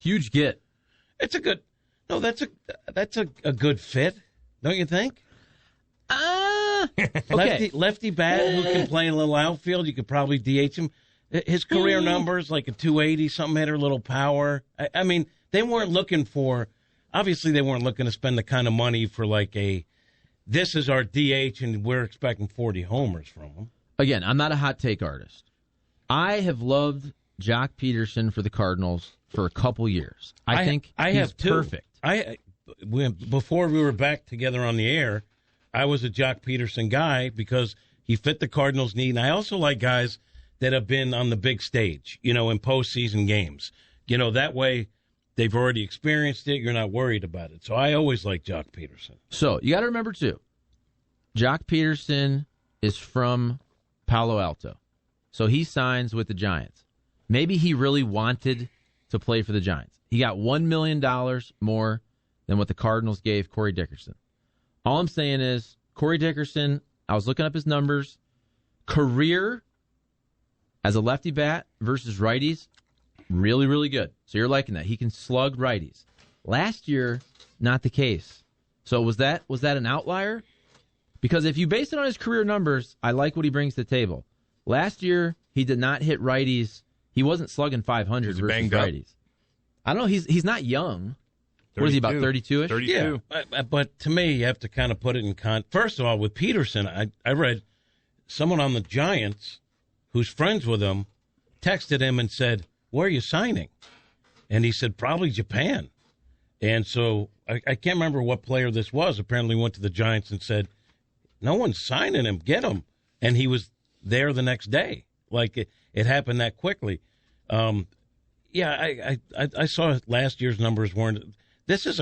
Huge get. It's a good. No, that's a good fit, don't you think? Okay. Lefty bat who can play a little outfield. You could probably DH him. His career numbers, like a 280 something hitter, little power. I mean, they weren't looking for. Obviously, they weren't looking to spend the kind of money for like this is our DH and we're expecting 40 homers from him. Again, I'm not a hot take artist. I have loved Joc Pederson for the Cardinals for a couple years. I think he's perfect. Before we were back together on the air, I was a Joc Pederson guy because he fit the Cardinals' need. And I also like guys that have been on the big stage, in postseason games. That way they've already experienced it. You're not worried about it. So I always like Joc Pederson. So you got to remember, too, Joc Pederson is from Palo Alto. So he signs with the Giants. Maybe he really wanted to play for the Giants. He got $1 million more than what the Cardinals gave Corey Dickerson. All I'm saying is, Corey Dickerson, I was looking up his numbers, career as a lefty bat versus righties, really, really good. So you're liking that. He can slug righties. Last year, not the case. So was that an outlier? Because if you base it on his career numbers, I like what he brings to the table. Last year, he did not hit righties. He wasn't slugging 500 versus righties. I don't know. He's not young. 32. What is he, about 32-ish? 32. Yeah, but to me, you have to kind of put it in First of all, with Pederson, I read someone on the Giants who's friends with him texted him and said, "Where are you signing?" And he said, "Probably Japan." And so I can't remember what player this was. Apparently went to the Giants and said, "No one's signing him. Get him." And he was there the next day. Like it happened that quickly. I saw last year's numbers weren't. This is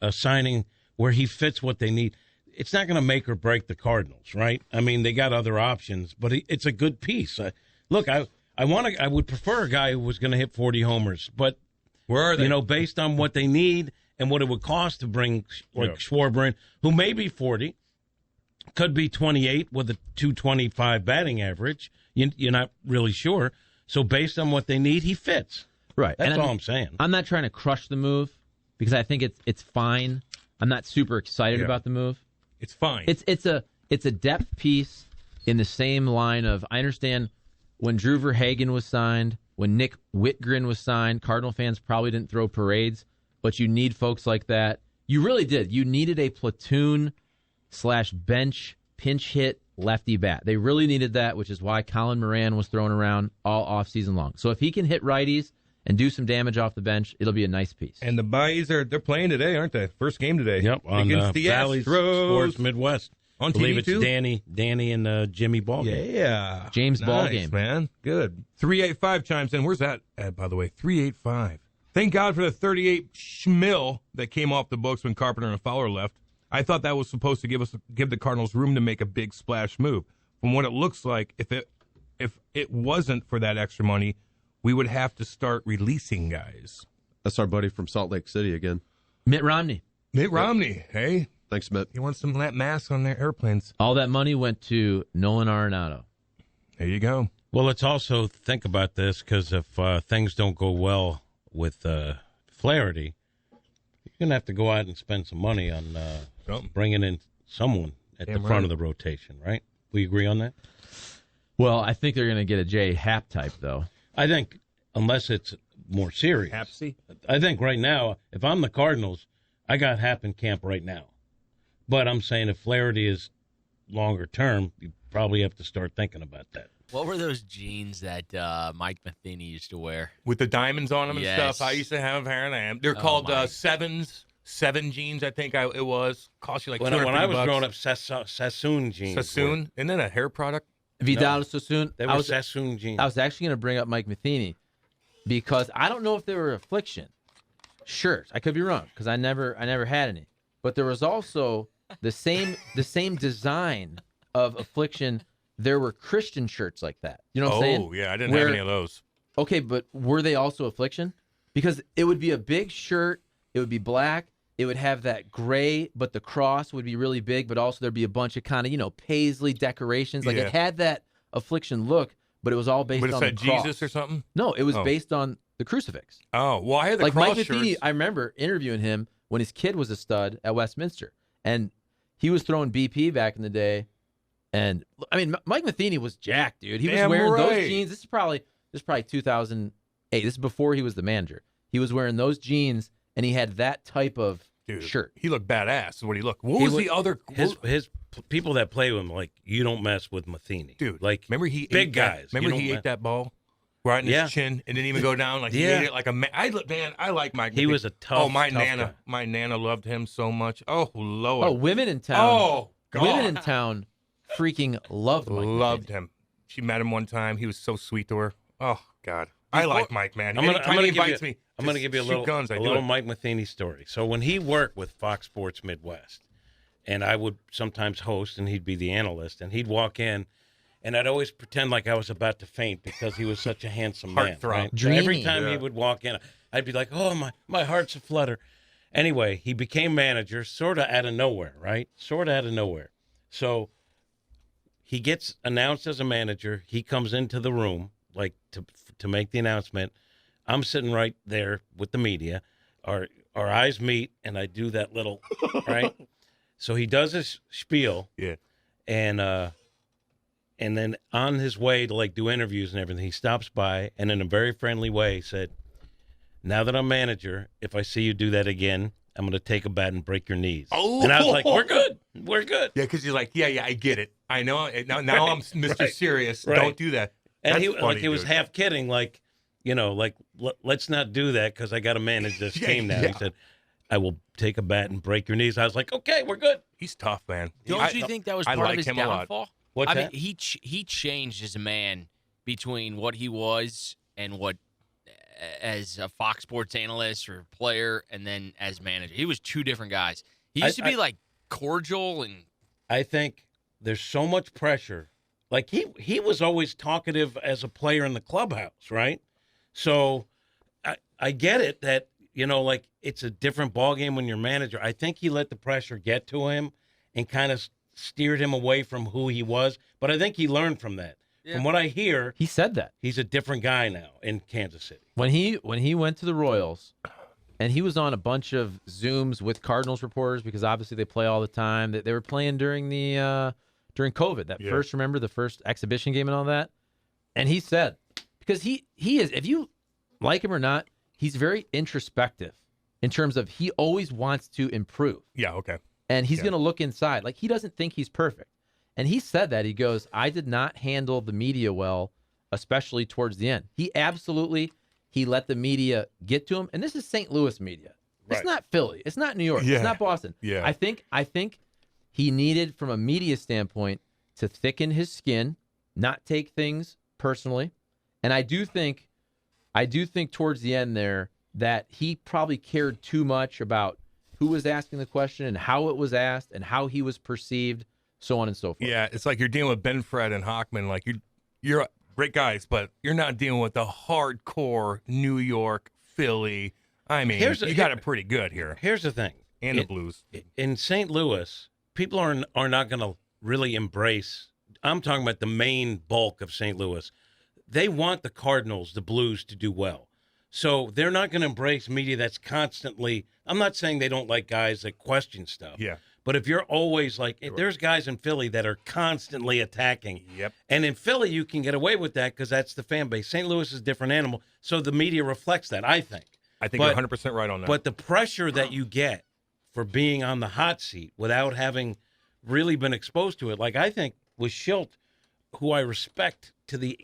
a signing where he fits what they need. It's not going to make or break the Cardinals, right? I mean, they got other options, but it's a good piece. Look, I would prefer a guy who was going to hit 40 homers, but where are they? Based on what they need and what it would cost to bring Schwarber in, who may be 40, could be 28 with a 225 batting average. You're not really sure. So based on what they need, he fits. Right. That's all I'm saying. I'm not trying to crush the move because I think it's fine. I'm not super excited about the move. It's fine. It's a depth piece in the same line of, I understand when Drew Verhagen was signed, when Nick Whitgren was signed, Cardinal fans probably didn't throw parades, but you need folks like that. You really did. You needed a platoon/bench pinch hit lefty bat. They really needed that, which is why Colin Moran was thrown around all offseason long. So if he can hit righties and do some damage off the bench, it'll be a nice piece. And the Buys they're playing today, aren't they? First game today. Yep, on against the Valley Sports Midwest. On TV I believe it's too? Danny and Jimmy Ballgame. Yeah. James nice, Ballgame. Man. Good. 385 chimes in. Where's that at, by the way? 385. Thank God for the 38 schmil that came off the books when Carpenter and Fowler left. I thought that was supposed to give the Cardinals room to make a big splash move. From what it looks like, if it wasn't for that extra money, we would have to start releasing guys. That's our buddy from Salt Lake City again. Mitt Romney. Mitt Romney, hey? Thanks, Mitt. He wants some masks on their airplanes. All that money went to Nolan Arenado. There you go. Well, let's also think about this because if things don't go well with Flaherty, you're going to have to go out and spend some money on bringing in someone at the front of the rotation, right? We agree on that? Well, I think they're going to get a Jay Happ type, though. I think, unless it's more serious. Hapsy? I think right now, if I'm the Cardinals, I got Happ in camp right now. But I'm saying if Flaherty is longer term, you probably have to start thinking about that. What were those jeans that Mike Matheny used to wear? With the diamonds on them and Yes. stuff. I used to have a pair of them. They're called sevens. 7 jeans, I think it was. Cost you like $250. When I was growing up, Sassoon jeans. Sassoon? Isn't that a hair product? Vidal Sassoon. They were Sassoon jeans. I was actually going to bring up Mike Matheny because I don't know if they were Affliction shirts. I could be wrong because I never had any. But there was also the same design of Affliction. There were Christian shirts like that. You know what I'm saying? Oh, yeah. I didn't have any of those. Okay, but were they also Affliction? Because it would be a big shirt. It would be black. It would have that gray, but the cross would be really big, but also there'd be a bunch of kind of, paisley decorations. Like it had that Affliction look, but it was all based on the cross. Jesus or something? No, it was based on the crucifix. Oh, well, I had the Like cross Mike Matheny, shirts. I remember interviewing him when his kid was a stud at Westminster, and he was throwing BP back in the day. And I mean, Mike Matheny was jacked, dude. He was Damn wearing right. those jeans. This is probably 2008. This is before he was the manager. He was wearing those jeans, and he had that type of shirt. He looked badass. Is what he looked. What was the other? His people that play with him, like, you don't mess with Matheny, Dude, like, remember he big ate guys. That, remember he ate that ball right in his chin and didn't even go down. Like he ate it like a man. I like Mike. He was a tough. my tough nana, guy. my nana loved him so much. Oh Lord. Oh, women in town. Oh God. Women in town freaking loved Mike loved Matheny. him. She met him one time. He was so sweet to her. Oh God, I like Mike, man. I'm Anytime gonna he give invites you, me, I'm going to give you a little Mike Matheny story. So when he worked with Fox Sports Midwest, and I would sometimes host, and he'd be the analyst, and he'd walk in, and I'd always pretend like I was about to faint because he was such a handsome man. Heartthrob. Right? So every Dreamy. time he would walk in, I'd be like, oh, my heart's aflutter. Anyway, he became manager sort of out of nowhere, right? Sort of out of nowhere. So he gets announced as a manager. He comes into the room, like, to make the announcement. I'm sitting right there with the media. Our eyes meet, and I do that little, right? So he does his spiel. Yeah. And then on his way to, like, do interviews and everything, he stops by and in a very friendly way said, now that I'm manager, if I see you do that again, I'm going to take a bat and break your knees. Oh. And I was like, we're good. We're good. Yeah, because you're like, yeah, I get it. I know. Now I'm Mr. right, Serious. right. Don't do that. And That's he funny, was dude. half kidding, like, let's not do that because I got to manage this team now. Yeah. He said, I will take a bat and break your knees. I was like, okay, we're good. He's tough, man. Don't you think that was I part like of his him a lot. downfall? What's I that? mean, he changed as a man between what he was and what as a Fox Sports analyst or player, and then as manager. He was two different guys. He used to be like cordial and. I think there's so much pressure. Like he was always talkative as a player in the clubhouse, right? So I get it that, like, it's a different ballgame when you're manager. I think he let the pressure get to him and kind of steered him away from who he was. But I think he learned from that. Yeah. From what I hear, He said that he's a different guy now in Kansas City. when he went to the Royals, and he was on a bunch of Zooms with Cardinals reporters because obviously they play all the time. They were playing during COVID. The first exhibition game and all that. And he said, because he is, if you like him or not, he's very introspective in terms of he always wants to improve. Yeah, okay. And he's going to look inside. Like, he doesn't think he's perfect. And he said that. He goes, I did not handle the media well, especially towards the end. He let the media get to him. And this is St. Louis media. It's Right. not Philly. It's not New York. Yeah. It's not Boston. Yeah. I think he needed, from a media standpoint, to thicken his skin, not take things personally. And I do think towards the end there that he probably cared too much about who was asking the question and how it was asked and how he was perceived, so on and so forth. Yeah, it's like you're dealing with Ben Fred and Hockman. Like you're great guys, but you're not dealing with the hardcore New York, Philly. I mean, you got it pretty good here. Here's the thing. And the Blues. In St. Louis, people are not going to really embrace. I'm talking about the main bulk of St. Louis. They want the Cardinals, the Blues, to do well. So they're not going to embrace media that's constantly. I'm not saying they don't like guys that question stuff. Yeah. But if you're always like, there's guys in Philly that are constantly attacking. Yep. And in Philly, you can get away with that because that's the fan base. St. Louis is a different animal. So the media reflects that, I think. I think you're 100% right on that. But the pressure that you get for being on the hot seat without having really been exposed to it, like I think with Shildt, who I respect to the,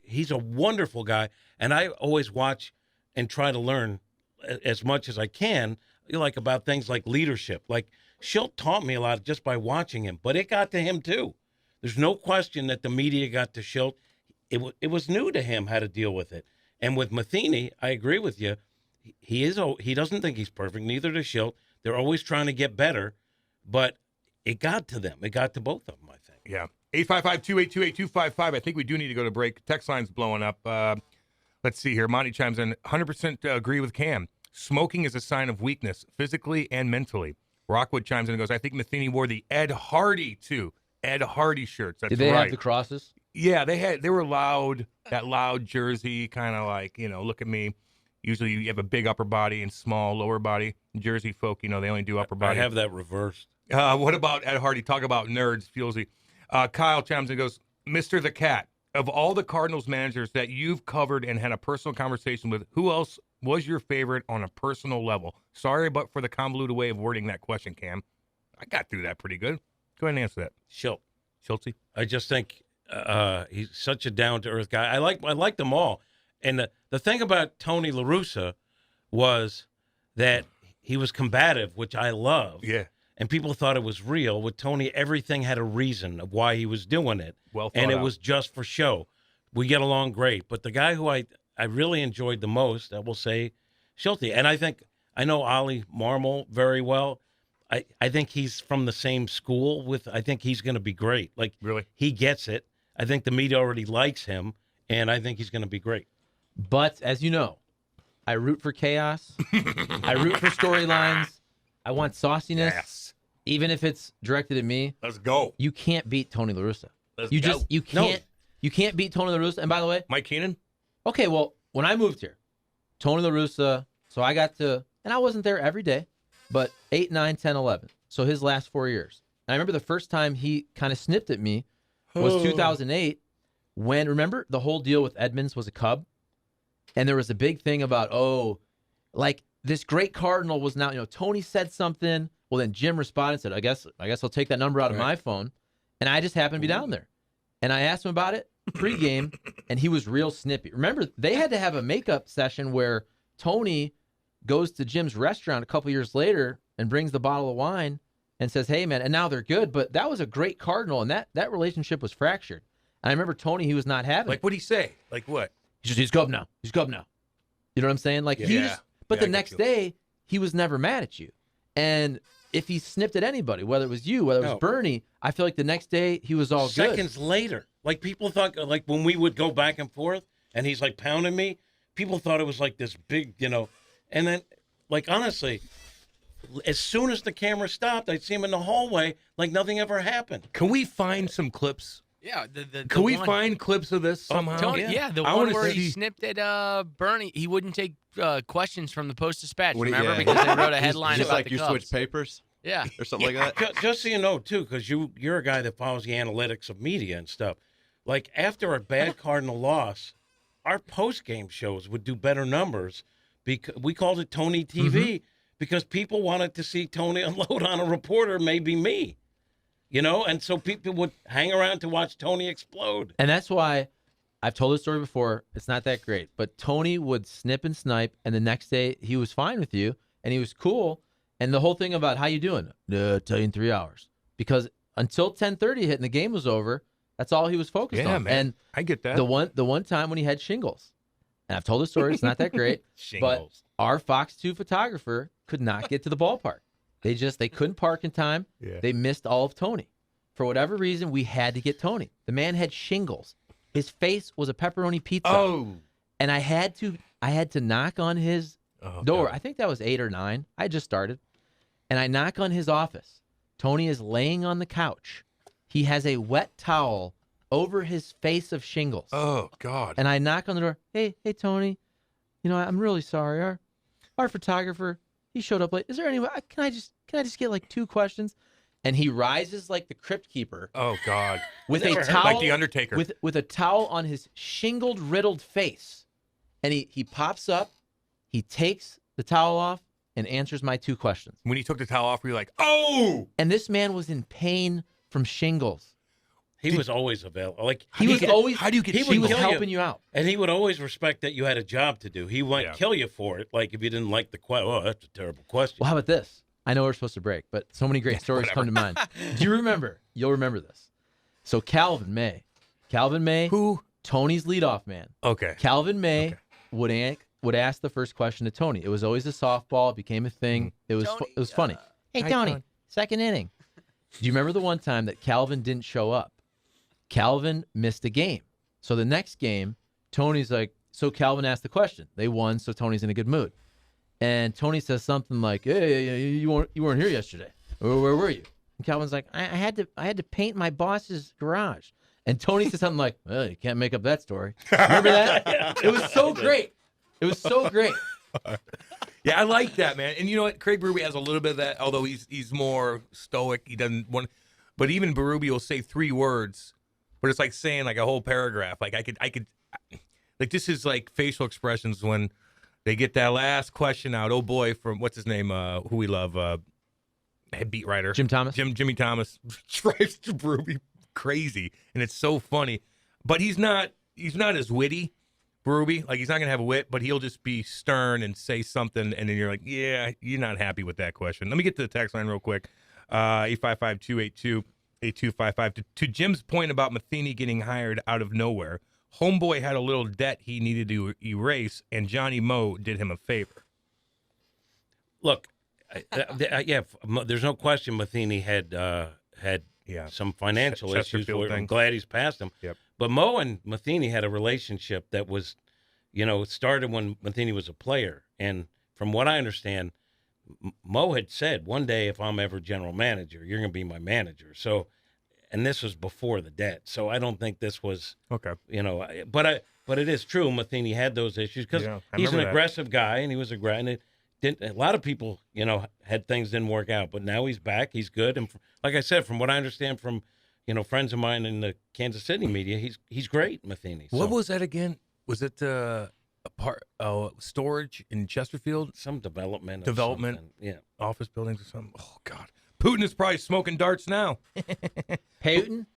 he's a wonderful guy. And I always watch and try to learn as much as I can, like about things like leadership. Like Shildt taught me a lot just by watching him, but it got to him too. There's no question that the media got to Shildt. It was new to him how to deal with it. And with Matheny, I agree with you. He doesn't think he's perfect. Neither does Shildt. They're always trying to get better, but it got to them. It got to both of them, I think. Yeah. 855-282-8255. I think we do need to go to break. Text line's blowing up. Let's see here. Monty chimes in. 100% agree with Cam. Smoking is a sign of weakness, physically and mentally. Rockwood chimes in and goes, I think Matheny wore the Ed Hardy, too. Ed Hardy shirts. That's Did they right. have the crosses? Yeah, they were loud, that loud jersey, kind of like, look at me. Usually you have a big upper body and small lower body. Jersey folk, they only do upper body. I have that reversed. What about Ed Hardy? Talk about nerds, Fuelsy. Kyle chimes in and goes, Mr. the Cat, of all the Cardinals managers that you've covered and had a personal conversation with, who else was your favorite on a personal level? Sorry, but for the convoluted way of wording that question, Cam. I got through that pretty good. Go ahead and answer that. Shildt. I just think he's such a down-to-earth guy. I like them all. And the thing about Tony La Russa was that he was combative, which I love. Yeah. And people thought it was real. With Tony, everything had a reason of why he was doing it. And it was just for show. We get along great. But the guy who I really enjoyed the most, I will say, Shildt. And I know Ollie Marmol very well. I think he's from the same school I think he's going to be great. Like, really? He gets it. I think the media already likes him, and I think he's going to be great. But, as you know, I root for chaos. I root for storylines. I want sauciness. Yes. Even if it's directed at me. Let's go. You can't beat Tony La Russa. You can't beat Tony La Russa. And by the way, Mike Keenan? Okay, well, when I moved here, Tony La Russa, so I got to, and I wasn't there every day, but 8, 9, 10, 11. So his last 4 years. And I remember the first time he kind of snipped at me was 2008 when, remember, the whole deal with Edmonds was a Cub? And there was a big thing about, this great Cardinal was now, Tony said something. Well, then Jim responded and said, I guess I'll take that number out of my phone. And I just happened to be down there. And I asked him about it pregame, and he was real snippy. Remember, they had to have a makeup session where Tony goes to Jim's restaurant a couple years later and brings the bottle of wine and says, hey, man, and now they're good. But that was a great Cardinal, and that relationship was fractured. And I remember Tony, he was not having it. Like, what'd he say? Like what? He's Cub now. He's Cub now. You know what I'm saying? Like, the next day, he was never mad at you. And if he snipped at anybody, whether it was you, whether it was Bernie, I feel like the next day he was all good. Seconds later, like people thought, like when we would go back and forth and he's like pounding me, people thought it was like this big, and then, like, honestly, as soon as the camera stopped, I'd see him in the hallway like nothing ever happened. Can we find some clips? Yeah. Can we find clips of this somehow? Tony, the one where he snipped at Bernie, he wouldn't take questions from the Post-Dispatch, remember? Because they wrote a headline just about like the you Cubs. switch papers? Yeah. Or something like that? Just so you know, too, because you're a guy that follows the analytics of media and stuff. Like, after a bad Cardinal loss, our post-game shows would do better numbers. Because we called it Tony TV because people wanted to see Tony unload on a reporter, maybe me. And so people would hang around to watch Tony explode. And that's why I've told this story before. It's not that great. But Tony would snip and snipe, and the next day he was fine with you, and he was cool. And the whole thing about how you doing? Tell you in 3 hours. Because until 10:30 hit and the game was over, that's all he was focused on. Man, and I get that. The one time when he had shingles, and I've told the story, it's not that great. But our Fox 2 photographer could not get to the ballpark. They couldn't park in time. Yeah. They missed all of Tony. For whatever reason, we had to get Tony. The man had shingles. His face was a pepperoni pizza. Oh. And I had to knock on his door. God. I think that was 8 or 9. I just started. And I knock on his office. Tony is laying on the couch. He has a wet towel over his face of shingles. Oh, God. And I knock on the door. Hey, Tony. I'm really sorry. Our photographer, he showed up late. Is there any way can I just get like 2 questions? And he rises like the crypt keeper. Oh, God. With a towel, like the Undertaker. With a towel on his shingled, riddled face. And he pops up, he takes the towel off, and answers my 2 questions. When he took the towel off, were you like, oh! And this man was in pain from shingles. He was always available. Like, how do you get He was helping you out. And he would always respect that you had a job to do. He wouldn't kill you for it. Like, if you didn't like the question, oh, that's a terrible question. Well, how about this? I know we're supposed to break, but so many great stories come to mind. Do you remember? You'll remember this. So Calvin May. Who? Tony's leadoff man. Okay. Calvin May would ask the first question to Tony. It was always a softball. It became a thing. It was funny. Hey, Tony, second inning. Do you remember the one time that Calvin didn't show up? Calvin missed a game. So the next game, Tony's like, so Calvin asked the question. They won, so Tony's in a good mood. And Tony says something like, hey, you weren't here yesterday. Where were you? And Calvin's like, I had to paint my boss's garage. And Tony said something like, well, you can't make up that story. Remember that? It was so great. It was so great. Yeah, I like that, man. And you know what? Craig Berube has a little bit of that, although he's more stoic. He doesn't want. But even Berube will say 3 words, but it's like saying like a whole paragraph. Like I could, like this is like facial expressions when they get that last question out. Oh boy, from what's his name? Who we love, head beat writer Jim Thomas. Jimmy Thomas drives Berube crazy, and it's so funny. But he's not as witty. Berube, like he's not gonna have a wit, but he'll just be stern and say something, and then you're like, yeah, you're not happy with that question. Let me get to the text line real quick. 855-282-8255. To Jim's point about Matheny getting hired out of nowhere, homeboy had a little debt he needed to erase, and Johnny Moe did him a favor. Look, there's no question Matheny had some financial issues. I'm glad he's past them. Yep. But Moe and Matheny had a relationship that was, it started when Matheny was a player. And from what I understand, Moe had said, one day if I'm ever general manager, you're going to be my manager. So, and this was before the debt. So I don't think this was, okay. But it is true. Matheny had those issues because he's an aggressive guy, and he was aggressive. A lot of people, had things didn't work out, but now he's back. He's good. And like I said, from what I understand from, friends of mine in the Kansas City media, he's great, Matheny. So. What was that again? Was it storage in Chesterfield? Some development. Yeah. Office buildings or something. Oh, God. Putin is probably smoking darts now. Putin?